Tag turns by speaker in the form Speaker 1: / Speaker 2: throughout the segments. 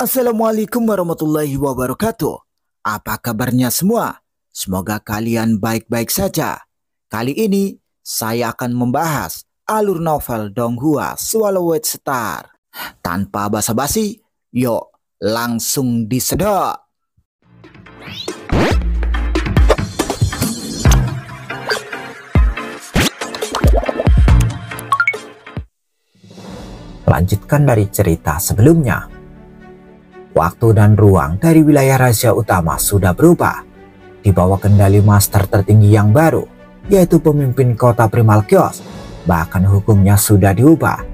Speaker 1: Assalamualaikum warahmatullahi wabarakatuh. Apa kabarnya semua? Semoga kalian baik-baik saja. Kali ini saya akan membahas alur novel Donghua Swallowed Star. Tanpa basa-basi, yuk langsung disedot. Lanjutkan dari cerita sebelumnya. Waktu dan ruang dari wilayah rahasia utama sudah berubah. Di bawah kendali master tertinggi yang baru, yaitu pemimpin kota Primal Chaos. Bahkan hukumnya sudah diubah.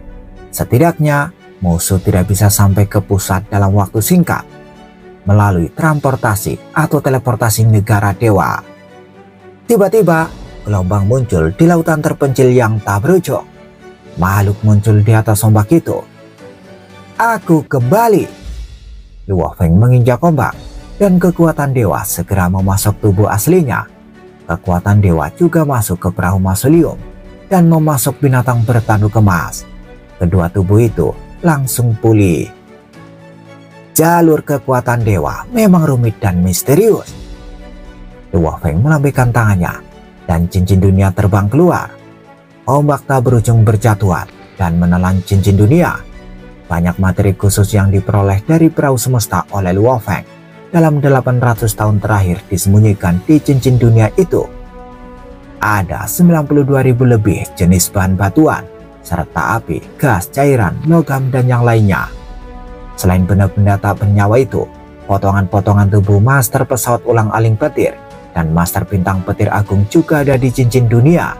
Speaker 1: Setidaknya, musuh tidak bisa sampai ke pusat dalam waktu singkat melalui transportasi atau teleportasi negara dewa. Tiba-tiba, gelombang muncul di lautan terpencil yang tak berujung. Makhluk muncul di atas ombak itu. Aku kembali. Luo Feng menginjak ombak dan kekuatan dewa segera memasuk tubuh aslinya. Kekuatan dewa juga masuk ke perahu mausoleum dan memasuk binatang bertanduk emas. Kedua tubuh itu langsung pulih. Jalur kekuatan dewa memang rumit dan misterius. Luo Feng melambaikan tangannya dan cincin dunia terbang keluar. Ombak tak berujung berjatuhan dan menelan cincin dunia. Banyak materi khusus yang diperoleh dari perahu semesta oleh Luo Feng dalam 800 tahun terakhir disembunyikan di cincin dunia itu. Ada 92.000 lebih jenis bahan batuan, serta api, gas, cairan, logam, dan yang lainnya. Selain benda-benda tak bernyawa itu, potongan-potongan tubuh master pesawat ulang-aling petir dan master bintang petir agung juga ada di cincin dunia.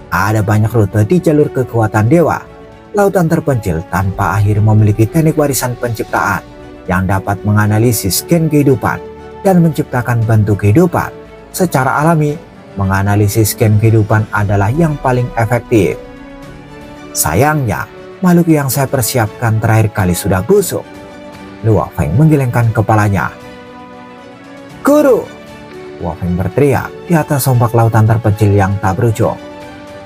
Speaker 1: Ada banyak rute di jalur kekuatan dewa. Lautan terpencil tanpa akhir memiliki teknik warisan penciptaan yang dapat menganalisis gen kehidupan dan menciptakan bentuk kehidupan. Secara alami, menganalisis gen kehidupan adalah yang paling efektif. Sayangnya, makhluk yang saya persiapkan terakhir kali sudah busuk. Luo Feng menggelengkan kepalanya. Guru! Luo Feng berteriak di atas ombak lautan terpencil yang tak berujung.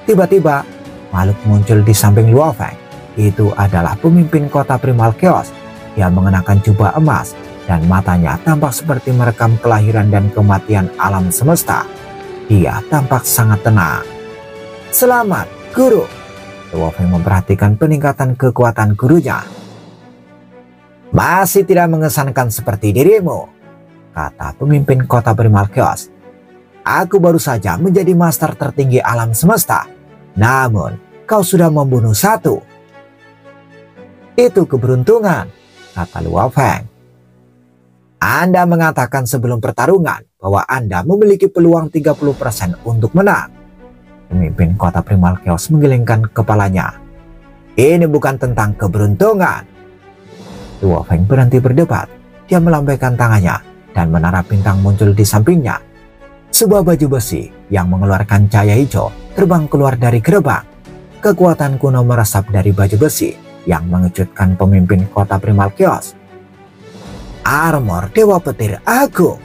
Speaker 1: Tiba-tiba, makhluk muncul di samping Luo Feng. Itu adalah pemimpin kota Primal Chaos. Dia mengenakan jubah emas dan matanya tampak seperti merekam kelahiran dan kematian alam semesta. Dia tampak sangat tenang. Selamat, Guru. Luo Feng memperhatikan peningkatan kekuatan gurunya. Masih tidak mengesankan seperti dirimu, kata pemimpin kota Primal Chaos. Aku baru saja menjadi master tertinggi alam semesta. Namun, kau sudah membunuh satu. Itu keberuntungan, kata Luo Feng. Anda mengatakan sebelum pertarungan bahwa Anda memiliki peluang 30% untuk menang. Pemimpin kota Primal Chaos menggelengkan kepalanya. Ini bukan tentang keberuntungan. Luo Feng berhenti berdebat. Dia melambaikan tangannya dan menara bintang muncul di sampingnya. Sebuah baju besi yang mengeluarkan cahaya hijau terbang keluar dari gerbang. Kekuatan kuno meresap dari baju besi yang mengejutkan pemimpin kota Primal Chaos. Armor Dewa Petir Agung.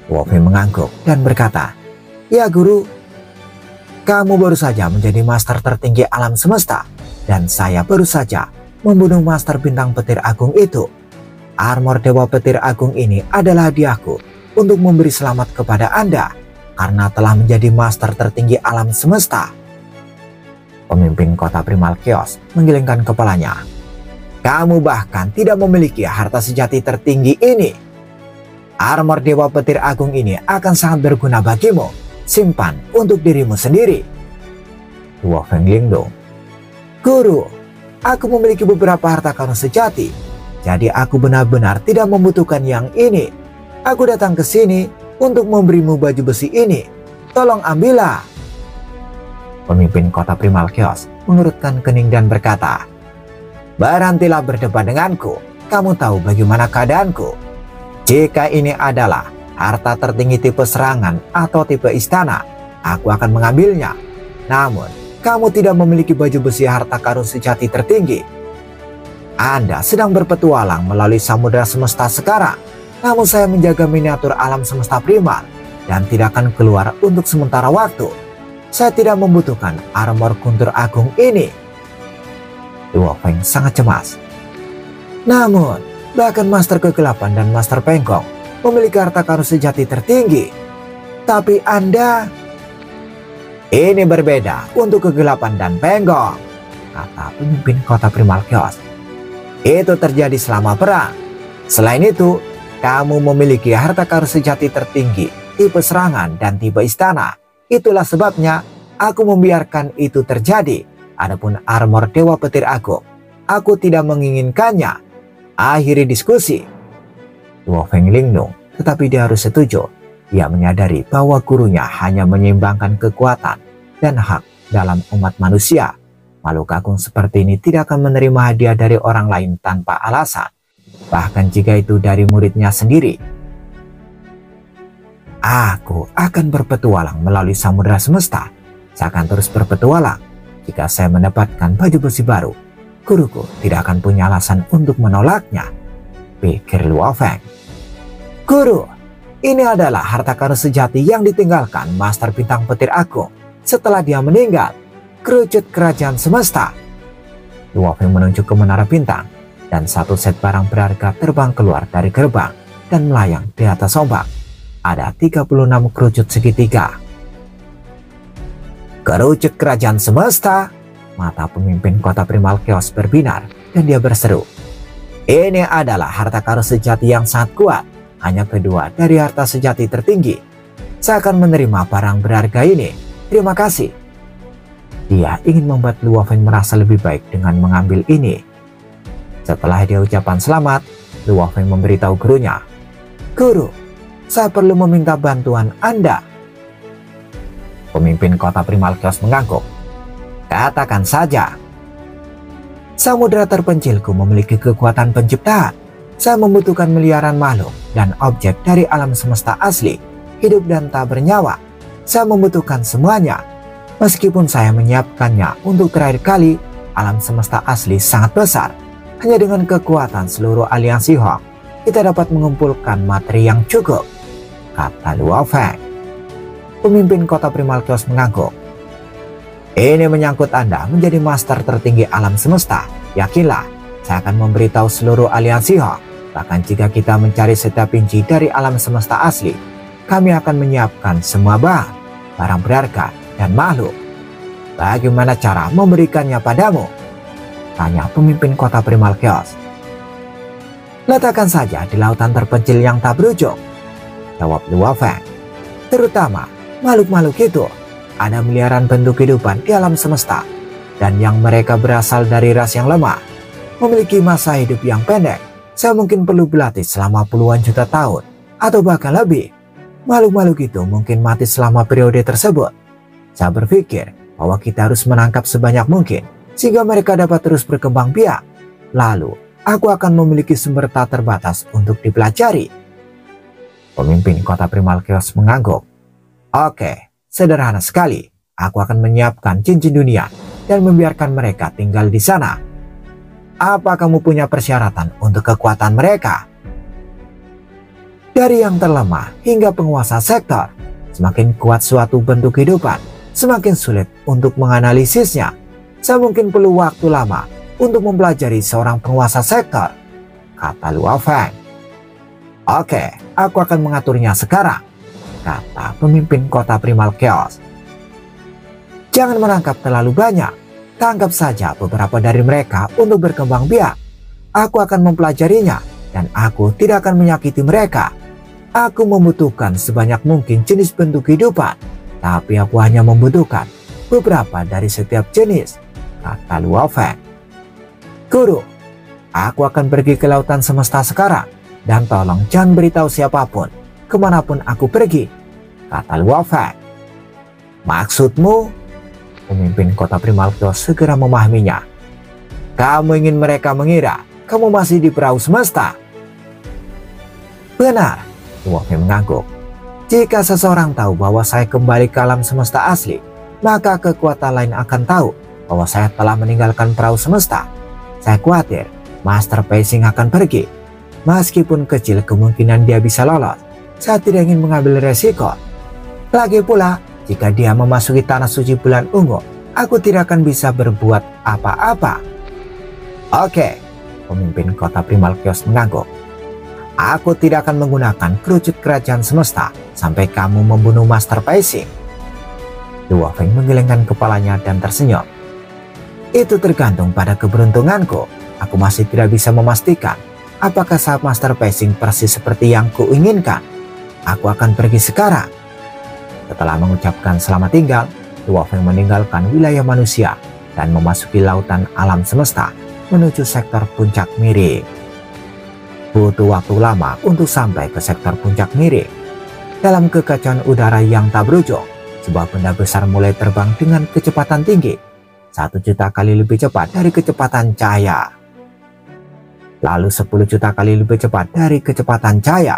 Speaker 1: Luo Feng mengangguk dan berkata, ya Guru, kamu baru saja menjadi master tertinggi alam semesta dan saya baru saja membunuh master bintang petir agung itu. Armor Dewa Petir Agung ini adalah hadiahku untuk memberi selamat kepada Anda karena telah menjadi master tertinggi alam semesta. Pemimpin kota Primal Chaos menggelengkan kepalanya. Kamu bahkan tidak memiliki harta sejati tertinggi ini. Armor Dewa Petir Agung ini akan sangat berguna bagimu. Simpan untuk dirimu sendiri. Luo Feng linglung. Guru, aku memiliki beberapa harta karun sejati. Jadi aku benar-benar tidak membutuhkan yang ini. Aku datang ke sini untuk memberimu baju besi ini. Tolong ambillah. Pemimpin kota Primal Chaos mengerutkan kening dan berkata, berhentilah berdebat denganku. Kamu tahu bagaimana keadaanku. Jika ini adalah harta tertinggi tipe serangan atau tipe istana, aku akan mengambilnya. Namun, kamu tidak memiliki baju besi harta karun sejati tertinggi. Anda sedang berpetualang melalui samudera semesta sekarang. Namun saya menjaga miniatur alam semesta primal dan tidak akan keluar untuk sementara waktu. Saya tidak membutuhkan armor guntur agung ini. Luo Feng sangat cemas. Namun, Bahkan Master Kegelapan dan Master Pengkong memiliki harta karun sejati tertinggi. Tapi Anda... Ini berbeda untuk Kegelapan dan Pengkong, kata pemimpin kota Primal Chaos. Itu terjadi selama perang. Selain itu, kamu memiliki harta karun sejati tertinggi, tipe serangan dan tipe istana. Itulah sebabnya aku membiarkan itu terjadi. Adapun armor Dewa Petir Agung, aku tidak menginginkannya. Akhiri diskusi. Luo Feng linglung, tetapi dia harus setuju. Ia menyadari bahwa gurunya hanya menyeimbangkan kekuatan dan hak dalam umat manusia. Makhluk agung seperti ini tidak akan menerima hadiah dari orang lain tanpa alasan, bahkan jika itu dari muridnya sendiri. Aku akan berpetualang melalui samudera semesta. Saya akan terus berpetualang. Jika saya mendapatkan baju besi baru, guruku tidak akan punya alasan untuk menolaknya, pikir Luo Feng. Guru, ini adalah harta karun sejati yang ditinggalkan Master Bintang Petir Agung setelah dia meninggal. Kerucut kerajaan semesta. Luo Feng menunjuk ke menara bintang, dan satu set barang berharga terbang keluar dari gerbang dan melayang di atas ombak. Ada 36 kerucut segitiga. Kerucut kerajaan semesta. Mata pemimpin kota Primal Chaos berbinar dan dia berseru. Ini adalah harta karun sejati yang sangat kuat. Hanya kedua dari harta sejati tertinggi. Saya akan menerima barang berharga ini. Terima kasih. Dia ingin membuat Luo Feng merasa lebih baik dengan mengambil ini. Setelah dia ucapan selamat, Luo Feng memberitahu gurunya. Guru, saya perlu meminta bantuan Anda. Pemimpin kota Primal Chaos mengangguk. Katakan saja. Samudera terpencilku memiliki kekuatan penciptaan. Saya membutuhkan miliaran makhluk dan objek dari alam semesta asli, hidup dan tak bernyawa. Saya membutuhkan semuanya. Meskipun saya menyiapkannya untuk terakhir kali, alam semesta asli sangat besar. Hanya dengan kekuatan seluruh aliansi Hong, kita dapat mengumpulkan materi yang cukup, kata Luo Feng. Pemimpin kota Primal Chaos mengangguk. Ini menyangkut Anda menjadi master tertinggi alam semesta. Yakinlah, saya akan memberitahu seluruh aliansi Hong. Bahkan jika kita mencari setiap inci dari alam semesta asli, kami akan menyiapkan semua barang berharga dan makhluk. Bagaimana cara memberikannya padamu? Tanya pemimpin kota Primal Chaos. Letakkan saja di lautan terpencil yang tak berujung, jawab Luo Feng. Terutama makhluk-makhluk itu. Ada miliaran bentuk kehidupan di alam semesta, dan yang mereka berasal dari ras yang lemah, memiliki masa hidup yang pendek. Saya mungkin perlu berlatih selama puluhan juta tahun, atau bahkan lebih. Makhluk-makhluk itu mungkin mati selama periode tersebut. Saya berpikir bahwa kita harus menangkap sebanyak mungkin, sehingga mereka dapat terus berkembang biak. Lalu, aku akan memiliki sumber tak terbatas untuk dipelajari. Pemimpin kota Primal Chaos mengangguk. Oke, sederhana sekali. Aku akan menyiapkan cincin dunia dan membiarkan mereka tinggal di sana. Apa kamu punya persyaratan untuk kekuatan mereka? Dari yang terlemah hingga penguasa sektor, semakin kuat suatu bentuk kehidupan, semakin sulit untuk menganalisisnya. Saya mungkin perlu waktu lama untuk mempelajari seorang penguasa sektor, kata Luo Feng. Oke, aku akan mengaturnya sekarang, kata pemimpin kota Primal Chaos. Jangan menangkap terlalu banyak. Tangkap saja beberapa dari mereka untuk berkembang biak. Aku akan mempelajarinya dan aku tidak akan menyakiti mereka. Aku membutuhkan sebanyak mungkin jenis bentuk kehidupan, tapi aku hanya membutuhkan beberapa dari setiap jenis, kata Luo Feng. Guru, aku akan pergi ke lautan semesta sekarang, dan tolong jangan beritahu siapapun kemanapun aku pergi, kata Luo Feng. Maksudmu? Pemimpin kota Primal Chaos segera memahaminya. Kamu ingin mereka mengira kamu masih di perahu semesta? Benar, Luo Feng mengangguk. Jika seseorang tahu bahwa saya kembali ke alam semesta asli, maka kekuatan lain akan tahu bahwa saya telah meninggalkan perahu semesta. Saya khawatir Master Pacing akan pergi. Meskipun kecil kemungkinan dia bisa lolos, saya tidak ingin mengambil resiko. Lagi pula, jika dia memasuki tanah suci bulan ungu, aku tidak akan bisa berbuat apa-apa. Oke, pemimpin kota Primal Chaos mengangguk. Aku tidak akan menggunakan kerucut kerajaan semesta sampai kamu membunuh Master Pacing. Luo Feng menggelengkan kepalanya dan tersenyum. Itu tergantung pada keberuntunganku. Aku masih tidak bisa memastikan apakah saat Master Pacing persis seperti yang kuinginkan. Aku akan pergi sekarang. Setelah mengucapkan selamat tinggal, Luo Feng meninggalkan wilayah manusia dan memasuki lautan alam semesta menuju sektor puncak miring. Butuh waktu lama untuk sampai ke sektor puncak miring. Dalam kekacauan udara yang tak berujung, sebuah benda besar mulai terbang dengan kecepatan tinggi, 1 juta kali lebih cepat dari kecepatan cahaya. Lalu 10 juta kali lebih cepat dari kecepatan cahaya.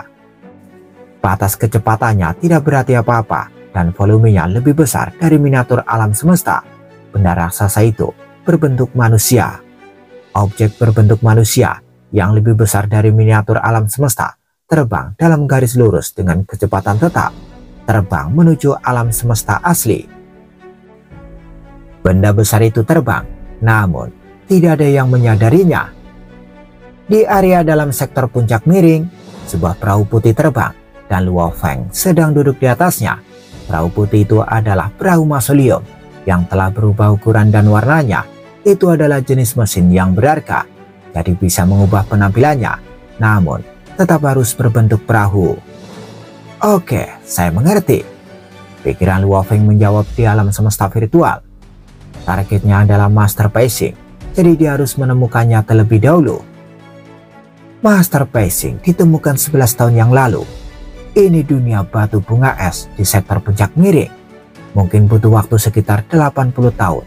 Speaker 1: Batas kecepatannya tidak berarti apa-apa dan volumenya lebih besar dari miniatur alam semesta. Benda raksasa itu berbentuk manusia. Objek berbentuk manusia yang lebih besar dari miniatur alam semesta terbang dalam garis lurus dengan kecepatan tetap, terbang menuju alam semesta asli. Benda besar itu terbang, namun tidak ada yang menyadarinya. Di area dalam sektor puncak miring, sebuah perahu putih terbang dan Luo Feng sedang duduk di atasnya. Perahu putih itu adalah perahu mausoleum yang telah berubah ukuran dan warnanya. Itu adalah jenis mesin yang berharga, jadi bisa mengubah penampilannya, namun tetap harus berbentuk perahu. Oke, saya mengerti. Pikiran Luo Feng menjawab di alam semesta virtual. Targetnya adalah Master Pacing, jadi dia harus menemukannya terlebih dahulu. Master Pacing ditemukan 11 tahun yang lalu. Ini dunia batu bunga es di sektor puncak miring. Mungkin butuh waktu sekitar 80 tahun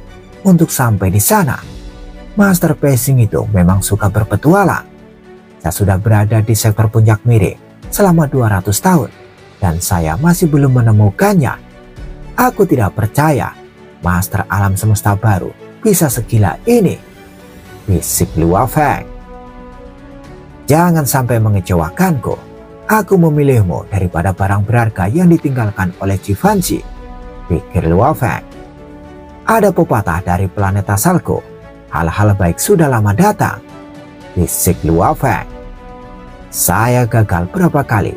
Speaker 1: untuk sampai di sana. Master Pacing itu memang suka berpetualang. Saya sudah berada di sektor puncak miring selama 200 tahun dan saya masih belum menemukannya. Aku tidak percaya Master alam semesta baru bisa segila ini, bisik Luo Feng. Jangan sampai mengecewakanku. Aku memilihmu daripada barang berharga yang ditinggalkan oleh Givenchy, pikir Luo Feng. Ada pepatah dari planet asalku, hal-hal baik sudah lama datang, bisik Luo Feng. Saya gagal berapa kali.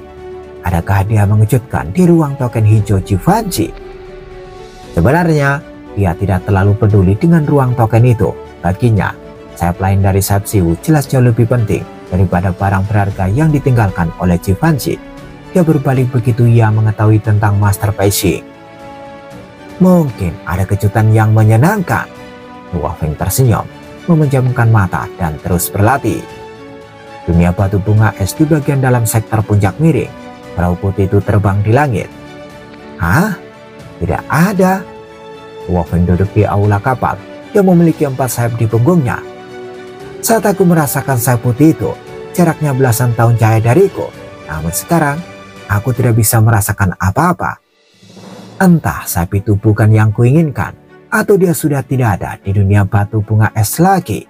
Speaker 1: Adakah dia mengejutkan di ruang token hijau Givenchy? Sebenarnya dia tidak terlalu peduli dengan ruang token itu. Baginya, sayap lain dari sayap Siwu jelas jauh lebih penting daripada barang berharga yang ditinggalkan oleh Givenchy. Dia berbalik begitu ia mengetahui tentang Master Pacing. Mungkin ada kejutan yang menyenangkan. Luo Feng tersenyum, memejamkan mata dan terus berlatih. Dunia batu bunga es di bagian dalam sektor puncak miring. Perahu putih itu terbang di langit. Hah? Tidak ada. Luo Feng duduk di aula kapal yang memiliki 4 sayap di punggungnya. Saat aku merasakan sayap putih itu, jaraknya belasan tahun cahaya dariku. Namun sekarang, aku tidak bisa merasakan apa-apa. Entah sayap itu bukan yang kuinginkan, atau dia sudah tidak ada di dunia batu bunga es lagi.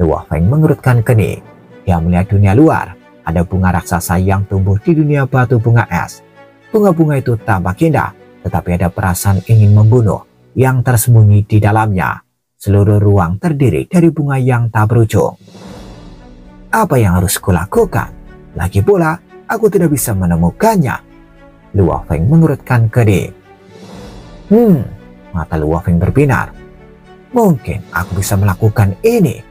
Speaker 1: Luo Feng mengerutkan kening. Dia melihat dunia luar. Ada bunga raksasa yang tumbuh di dunia batu bunga es. Bunga-bunga itu tampak indah, tetapi ada perasaan ingin membunuh yang tersembunyi di dalamnya. Seluruh ruang terdiri dari bunga yang tak berujung. Apa yang harus kulakukan? Lagi pula, aku tidak bisa menemukannya. Luo Feng mengerutkan kening. Mata Luo Feng berbinar. Mungkin aku bisa melakukan ini.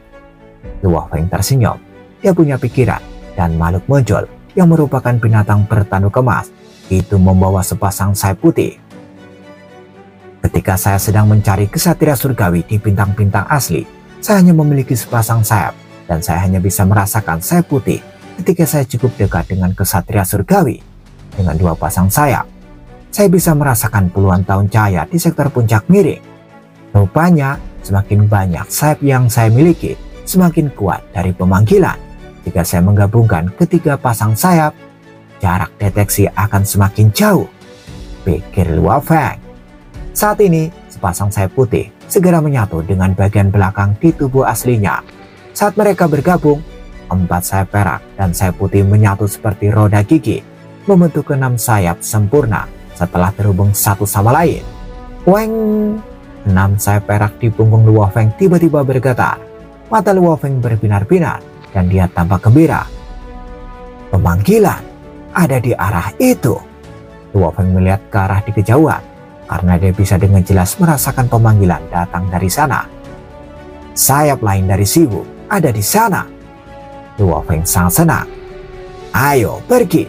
Speaker 1: Luo Feng tersenyum. Dia punya pikiran dan makhluk muncul yang merupakan binatang bertanduk emas. Itu membawa sepasang sayap putih. Ketika saya sedang mencari kesatria surgawi di bintang-bintang asli, saya hanya memiliki sepasang sayap dan saya hanya bisa merasakan sayap putih ketika saya cukup dekat dengan kesatria surgawi. Dengan 2 pasang sayap, saya bisa merasakan puluhan tahun cahaya di sektor puncak miring. Rupanya, semakin banyak sayap yang saya miliki, semakin kuat dari pemanggilan. Jika saya menggabungkan ketiga pasang sayap, jarak deteksi akan semakin jauh, pikir Luo Feng. Saat ini, sepasang sayap putih segera menyatu dengan bagian belakang di tubuh aslinya. Saat mereka bergabung, 4 sayap perak dan sayap putih menyatu seperti roda gigi, membentuk 6 sayap sempurna setelah terhubung satu sama lain. Weng! 6 sayap perak di punggung Luo Feng tiba-tiba bergetar. Mata Luo Feng berbinar-binar dan dia tampak gembira. Pemanggilan ada di arah itu. Luo Feng melihat ke arah di kejauhan karena dia bisa dengan jelas merasakan pemanggilan datang dari sana. Sayap lain dari Siwu ada di sana. Luo Feng sangat senang. Ayo pergi.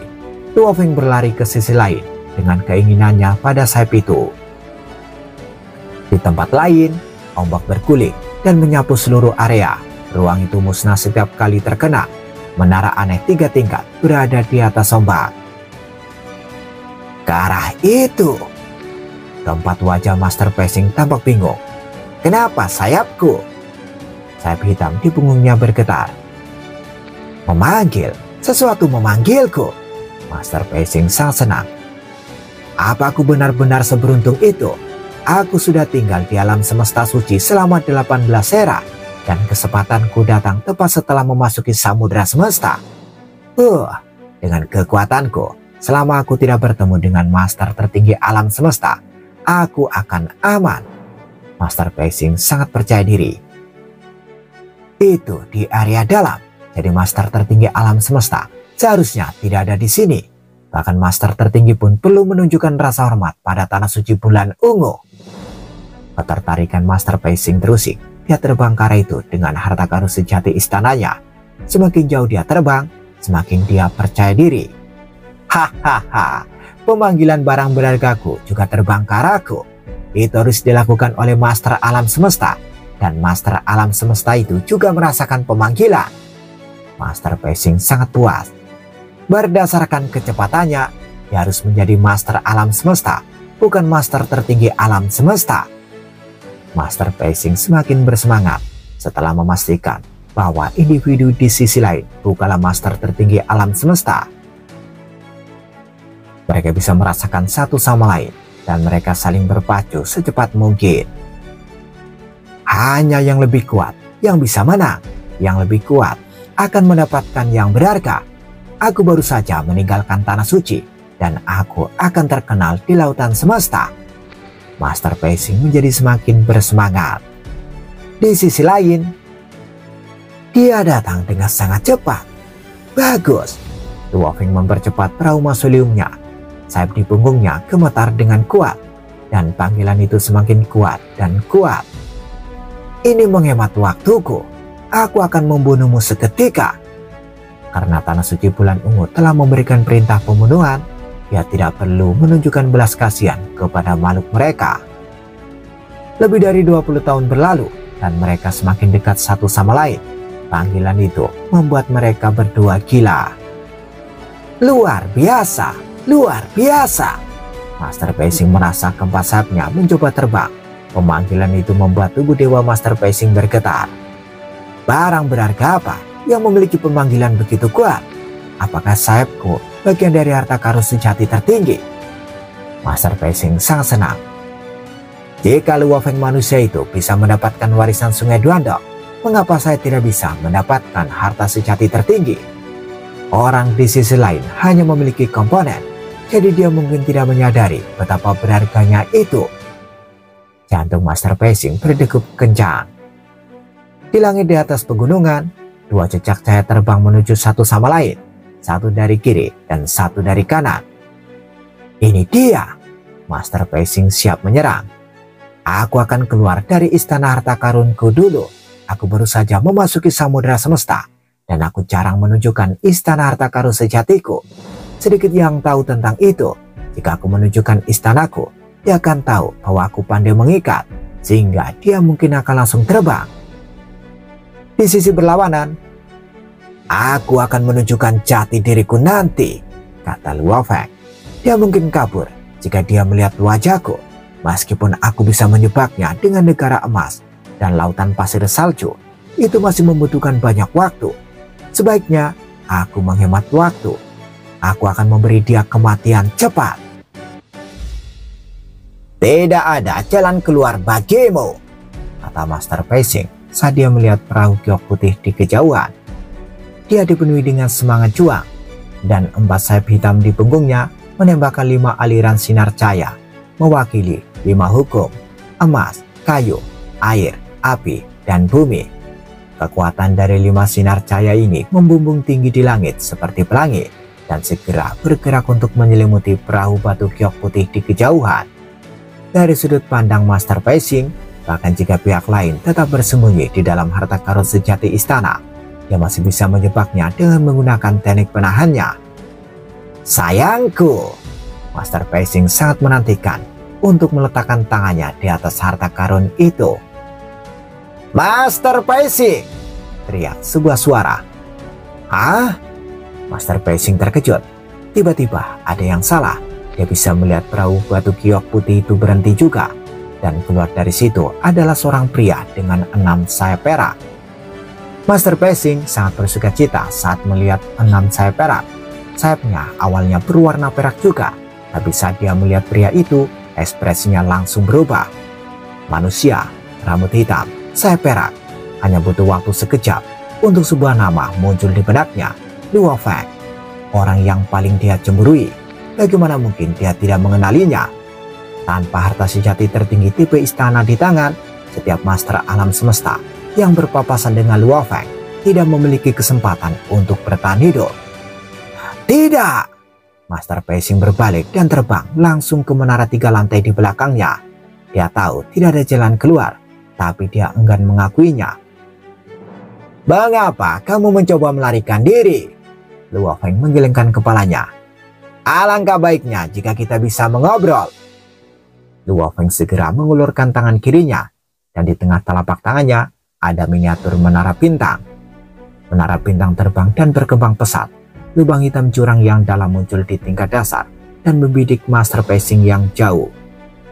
Speaker 1: Luo Feng berlari ke sisi lain dengan keinginannya pada sayap itu. Di tempat lain, ombak berguling dan menyapu seluruh area. Ruang itu musnah setiap kali terkena. Menara aneh 3 tingkat berada di atas ombak. Ke arah itu. Keempat wajah Master Pacing tampak bingung. Kenapa sayapku? Sayap hitam di punggungnya bergetar. Memanggil, sesuatu memanggilku. Master Pacing sangat senang. Apa aku benar-benar seberuntung itu? Aku sudah tinggal di alam semesta suci selama 18 era. Dan kesempatanku datang tepat setelah memasuki samudera semesta. Dengan kekuatanku, selama aku tidak bertemu dengan master tertinggi alam semesta, aku akan aman. Master Pacing sangat percaya diri. Itu di area dalam, jadi master tertinggi alam semesta seharusnya tidak ada di sini. Bahkan master tertinggi pun perlu menunjukkan rasa hormat pada tanah suci bulan ungu. Ketertarikan Master Pacing terusik. Dia terbang ke arah itu dengan harta karun sejati istananya. Semakin jauh dia terbang, semakin dia percaya diri. Hahaha, pemanggilan barang berhargaku juga terbang ke arahku. Itu harus dilakukan oleh Master Alam Semesta. Dan Master Alam Semesta itu juga merasakan pemanggilan. Master Pacing sangat puas. Berdasarkan kecepatannya, dia harus menjadi Master Alam Semesta, bukan Master tertinggi Alam Semesta. Master Pacing semakin bersemangat setelah memastikan bahwa individu di sisi lain bukanlah master tertinggi alam semesta. Mereka bisa merasakan satu sama lain dan mereka saling berpacu secepat mungkin. Hanya yang lebih kuat yang bisa menang. Yang lebih kuat akan mendapatkan yang berharga. Aku baru saja meninggalkan tanah suci dan aku akan terkenal di lautan semesta. Master Pacing menjadi semakin bersemangat. Di sisi lain, dia datang dengan sangat cepat. Bagus. Luo Feng mempercepat perahu mausoleumnya. Sayap di punggungnya gemetar dengan kuat. Dan panggilan itu semakin kuat dan kuat. Ini menghemat waktuku. Aku akan membunuhmu seketika. Karena tanah suci bulan ungu telah memberikan perintah pembunuhan, dia tidak perlu menunjukkan belas kasihan kepada makhluk mereka. Lebih dari 20 tahun berlalu dan mereka semakin dekat satu sama lain. Panggilan itu membuat mereka berdua gila. Luar biasa, luar biasa. Master Pacing merasa keempat sayapnya mencoba terbang. Pemanggilan itu membuat tubuh Dewa Master Pacing bergetar. Barang berharga apa yang memiliki pemanggilan begitu kuat? Apakah sayapku bagian dari harta karun sejati tertinggi? Master Pacing sangat senang. Jika Luo Feng manusia itu bisa mendapatkan warisan Sungai Duandok, mengapa saya tidak bisa mendapatkan harta sejati tertinggi? Orang di sisi lain hanya memiliki komponen, jadi dia mungkin tidak menyadari betapa berharganya itu. Jantung Master Pacing berdegup kencang. Di langit di atas pegunungan, dua jejak cahaya terbang menuju satu sama lain. Satu dari kiri dan satu dari kanan. Ini dia. Master Pacing siap menyerang. Aku akan keluar dari istana harta karunku dulu. Aku baru saja memasuki samudera semesta. Dan aku jarang menunjukkan istana harta karun sejatiku. Sedikit yang tahu tentang itu. Jika aku menunjukkan istanaku, dia akan tahu bahwa aku pandai mengikat. Sehingga dia mungkin akan langsung terbang. Di sisi berlawanan, aku akan menunjukkan jati diriku nanti, kata Luo Feng. Dia mungkin kabur jika dia melihat wajahku. Meskipun aku bisa menyebabnya dengan negara emas dan lautan pasir salju, itu masih membutuhkan banyak waktu. Sebaiknya aku menghemat waktu. Aku akan memberi dia kematian cepat. Tidak ada jalan keluar bagimu, kata Master Pacing saat dia melihat perahu giok putih di kejauhan. Dia dipenuhi dengan semangat juang, dan empat sayap hitam di punggungnya menembakkan 5 aliran sinar cahaya, mewakili 5 hukum, emas, kayu, air, api, dan bumi. Kekuatan dari 5 sinar cahaya ini membumbung tinggi di langit seperti pelangi dan segera bergerak untuk menyelimuti perahu batu giok putih di kejauhan. Dari sudut pandang Master Pacing, bahkan jika pihak lain tetap bersembunyi di dalam harta karun sejati istana, dia masih bisa menjebaknya dengan menggunakan teknik penahannya. Sayangku, Master Pacing sangat menantikan untuk meletakkan tangannya di atas harta karun itu. Master Pacing! Teriak sebuah suara. Hah? Master Pacing terkejut. Tiba-tiba ada yang salah. Dia bisa melihat perahu batu giok putih itu berhenti juga. Dan keluar dari situ adalah seorang pria dengan 6 sayap perak. Master Pacing sangat bersuka cita saat melihat 6 sayap perak. Sayapnya awalnya berwarna perak juga. Tapi saat dia melihat pria itu, ekspresinya langsung berubah. Manusia, rambut hitam, sayap perak. Hanya butuh waktu sekejap untuk sebuah nama muncul di benaknya. Luo Feng, orang yang paling dia cemburui. Bagaimana mungkin dia tidak mengenalinya? Tanpa harta sejati tertinggi tipe istana di tangan, setiap master alam semesta yang berpapasan dengan Luo Feng tidak memiliki kesempatan untuk bertahan hidup. Tidak! Master Pacing berbalik dan terbang langsung ke menara 3 lantai di belakangnya. Dia tahu tidak ada jalan keluar, tapi dia enggan mengakuinya. Mengapa kamu mencoba melarikan diri? Luo Feng menggelengkan kepalanya. Alangkah baiknya jika kita bisa mengobrol. Luo Feng segera mengulurkan tangan kirinya, dan di tengah telapak tangannya ada miniatur menara bintang. Menara bintang terbang dan berkembang pesat. Lubang hitam jurang yang dalam muncul di tingkat dasar dan membidik Master Pacing yang jauh.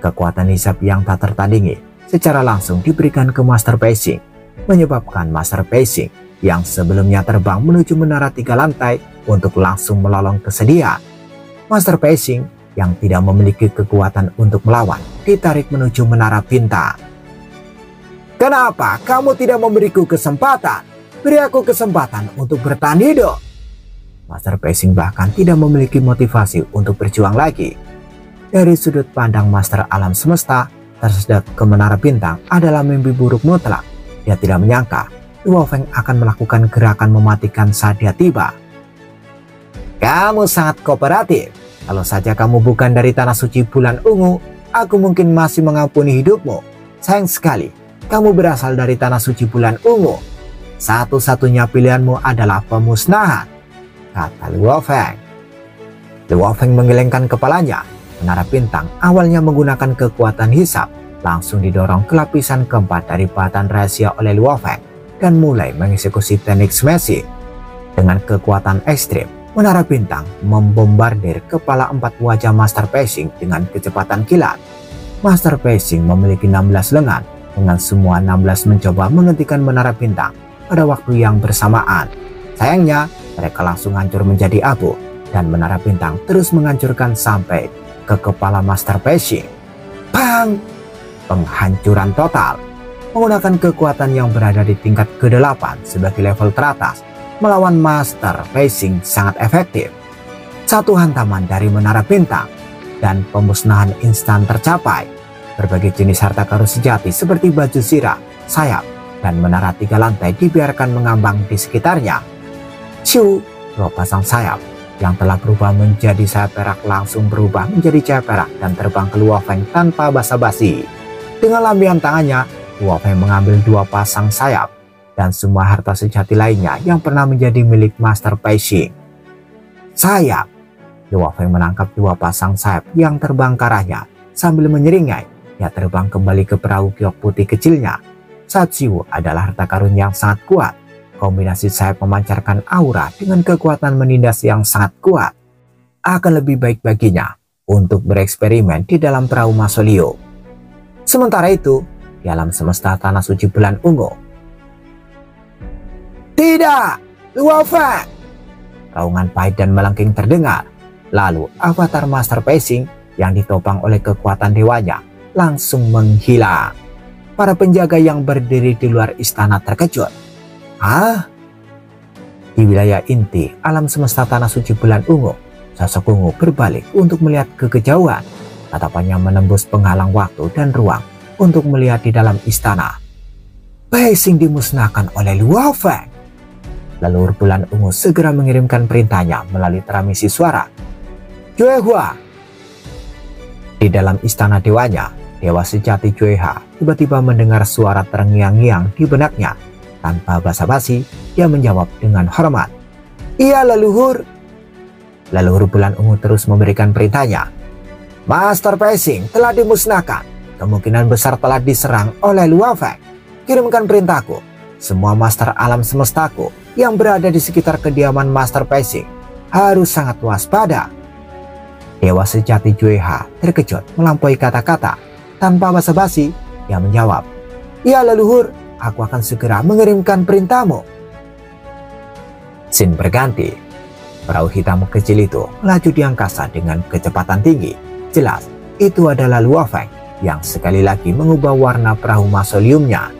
Speaker 1: Kekuatan hisap yang tak tertandingi secara langsung diberikan ke Master Pacing, menyebabkan Master Pacing yang sebelumnya terbang menuju menara 3 lantai untuk langsung melolong kesediaan. Master Pacing yang tidak memiliki kekuatan untuk melawan ditarik menuju menara bintang. Kenapa kamu tidak memberiku kesempatan? Beri aku kesempatan untuk bertahan hidup. Master Pacing bahkan tidak memiliki motivasi untuk berjuang lagi. Dari sudut pandang Master Alam Semesta, tersedot ke menara bintang adalah mimpi buruk mutlak. Dia tidak menyangka Luo Feng akan melakukan gerakan mematikan saat dia tiba. Kamu sangat kooperatif. Kalau saja kamu bukan dari tanah suci bulan ungu, aku mungkin masih mengampuni hidupmu. Sayang sekali, kamu berasal dari tanah suci bulan ungu. Satu-satunya pilihanmu adalah pemusnahan, kata Luo Feng. Luo Feng menggelengkan kepalanya. Menara bintang awalnya menggunakan kekuatan hisap, langsung didorong ke lapisan keempat dari batan rahasia oleh Luo Feng dan mulai mengeksekusi teknik smashing. Dengan kekuatan ekstrim, menara bintang membombardir kepala 4 wajah Master Pacing dengan kecepatan kilat. Master Pacing memiliki 16 lengan, dengan semua 16 mencoba menghentikan menara bintang pada waktu yang bersamaan. Sayangnya, mereka langsung hancur menjadi abu, dan menara bintang terus menghancurkan sampai ke kepala Master Pacing. Bang! Penghancuran total. Menggunakan kekuatan yang berada di tingkat ke-8 sebagai level teratas, melawan Master Pacing sangat efektif. Satu hantaman dari menara bintang, dan pemusnahan instan tercapai. Berbagai jenis harta karun sejati seperti baju sirah, sayap, dan menara 3 lantai dibiarkan mengambang di sekitarnya. Ciu, 2 pasang sayap yang telah berubah menjadi sayap perak langsung berubah menjadi cahaya perak dan terbang ke Luo Feng tanpa basa-basi. Dengan lambian tangannya, Luo Feng mengambil 2 pasang sayap dan semua harta sejati lainnya yang pernah menjadi milik Master Pacing. Sayap. Luo Feng menangkap 2 pasang sayap yang terbang ke arahnya. Sambil menyeringai, dia terbang kembali ke perahu giok putih kecilnya. Satsiu adalah harta karun yang sangat kuat. Kombinasi sayap memancarkan aura dengan kekuatan menindas yang sangat kuat. Akan lebih baik baginya untuk bereksperimen di dalam perahu Mausoleo. Sementara itu, di alam semesta tanah suci bulan ungu. Tidak! Luo Feng! Raungan pahit dan melengking terdengar. Lalu avatar Master Pacing yang ditopang oleh kekuatan dewanya langsung menghilang. Para penjaga yang berdiri di luar istana terkejut. Hah? Di wilayah inti alam semesta tanah suci bulan ungu, sosok ungu berbalik untuk melihat ke kejauhan. Tatapannya menembus penghalang waktu dan ruang untuk melihat di dalam istana. Pei Xing dimusnahkan oleh Luo Feng. Leluhur bulan ungu segera mengirimkan perintahnya melalui transmisi suara. Jue Hua. Di dalam istana dewanya, dewa sejati Jue Ha tiba-tiba mendengar suara terngiang-ngiang di benaknya. Tanpa basa-basi, dia menjawab dengan hormat. Iya leluhur. Leluhur bulan ungu terus memberikan perintahnya. Master Pei Xing telah dimusnahkan. Kemungkinan besar telah diserang oleh Luo Feng. Kirimkan perintahku. Semua master alam semestaku yang berada di sekitar kediaman Master Pei Xing harus sangat waspada. Dewa sejati Jue Ha terkejut melampaui kata-kata. Tanpa basa-basi, dia menjawab. Ya leluhur, aku akan segera mengirimkan perintahmu. Scene berganti. Perahu hitam kecil itu melaju di angkasa dengan kecepatan tinggi. Jelas, itu adalah Luo Feng yang sekali lagi mengubah warna perahu mausoleumnya.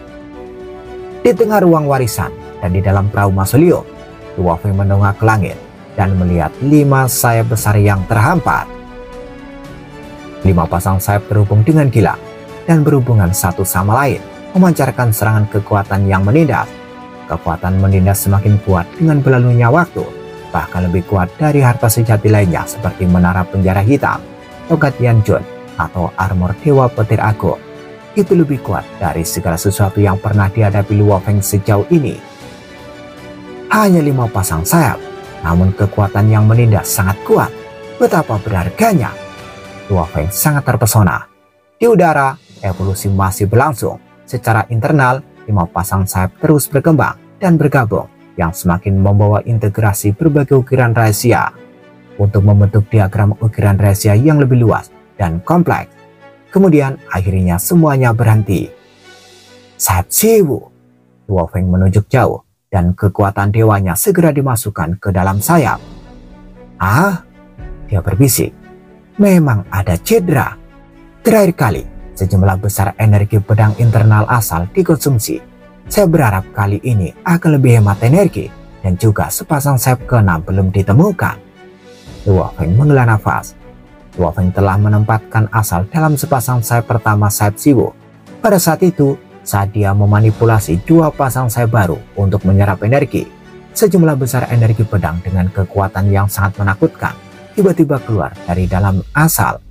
Speaker 1: Di tengah ruang warisan dan di dalam perahu mausoleum, Luo Feng mendongak ke langit dan melihat 5 sayap besar yang terhampar. 5 pasang sayap terhubung dengan gila dan berhubungan satu sama lain, memancarkan serangan kekuatan yang menindas. Kekuatan menindas semakin kuat dengan berlalunya waktu, bahkan lebih kuat dari harta sejati lainnya seperti menara penjara hitam, tongkat Yanjun, atau armor dewa petir agung. Itu lebih kuat dari segala sesuatu yang pernah dihadapi Luo Feng sejauh ini. Hanya 5 pasang sayap, namun kekuatan yang menindas sangat kuat. Betapa berharganya. Luo Feng sangat terpesona. Di udara, evolusi masih berlangsung. Secara internal, 5 pasang sayap terus berkembang dan bergabung, yang semakin membawa integrasi berbagai ukiran rahasia untuk membentuk diagram ukiran rahasia yang lebih luas dan kompleks. Kemudian akhirnya semuanya berhenti. Sayap Siwu. Luo Feng menunjuk jauh dan kekuatan dewanya segera dimasukkan ke dalam sayap. Ah, dia berbisik. Memang ada cedera. Terakhir kali, sejumlah besar energi pedang internal asal dikonsumsi. Saya berharap kali ini akan lebih hemat energi dan juga sepasang sayap ke-6 belum ditemukan. Luo Feng menghela nafas. Luo Feng telah menempatkan asal dalam sepasang sayap pertama sayap Siwu. Pada saat itu, saat dia memanipulasi 2 pasang sayap baru untuk menyerap energi, sejumlah besar energi pedang dengan kekuatan yang sangat menakutkan tiba-tiba keluar dari dalam asal.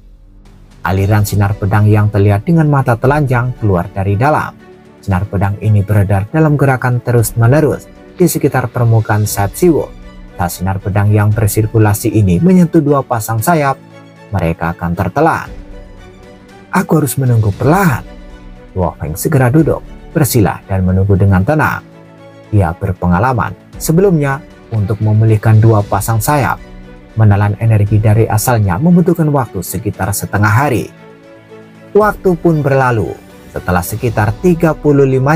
Speaker 1: Aliran sinar pedang yang terlihat dengan mata telanjang keluar dari dalam. Sinar pedang ini beredar dalam gerakan terus-menerus di sekitar permukaan sayap Siwu. Saat sinar pedang yang bersirkulasi ini menyentuh 2 pasang sayap, mereka akan tertelan. Aku harus menunggu perlahan. Luo Feng segera duduk, bersila dan menunggu dengan tenang. Dia berpengalaman sebelumnya untuk memulihkan 2 pasang sayap. Menelan energi dari asalnya membutuhkan waktu sekitar setengah hari. Waktu pun berlalu. Setelah sekitar 35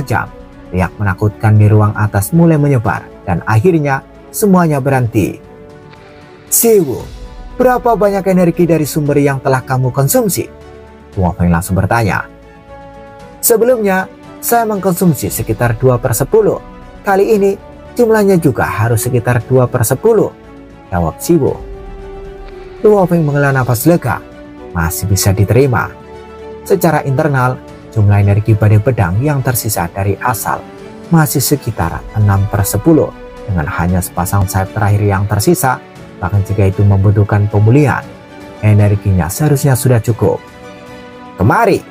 Speaker 1: jam, riak menakutkan di ruang atas mulai menyebar dan akhirnya semuanya berhenti. Siwu, berapa banyak energi dari sumber yang telah kamu konsumsi? Luo Feng langsung bertanya. Sebelumnya, saya mengkonsumsi sekitar 2/10. Kali ini, jumlahnya juga harus sekitar 2/10. Jawab Siwu. Luo Feng menghela nafas lega. Masih bisa diterima. Secara internal, jumlah energi badai pedang yang tersisa dari asal masih sekitar 6/10. Dengan hanya sepasang sayap terakhir yang tersisa, bahkan jika itu membutuhkan pemulihan, energinya seharusnya sudah cukup. Kemari!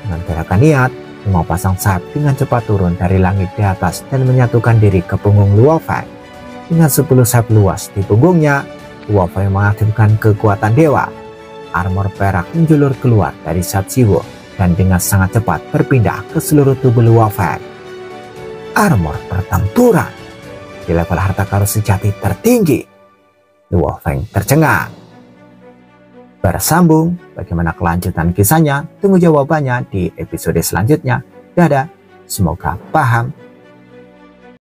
Speaker 1: Dengan gerakan niat, 5 pasang sayap dengan cepat turun dari langit di atas dan menyatukan diri ke punggung Luo Feng. Dengan 10 sayap luas di punggungnya, Luo Feng mengaktifkan kekuatan dewa. Armor perak menjulur keluar dari sayap Siwu dan dengan sangat cepat berpindah ke seluruh tubuh Luo Feng. Armor pertempuran di level harta karun sejati tertinggi. Luo Feng tercengang. Bersambung, bagaimana kelanjutan kisahnya? Tunggu jawabannya di episode selanjutnya. Dadah, semoga paham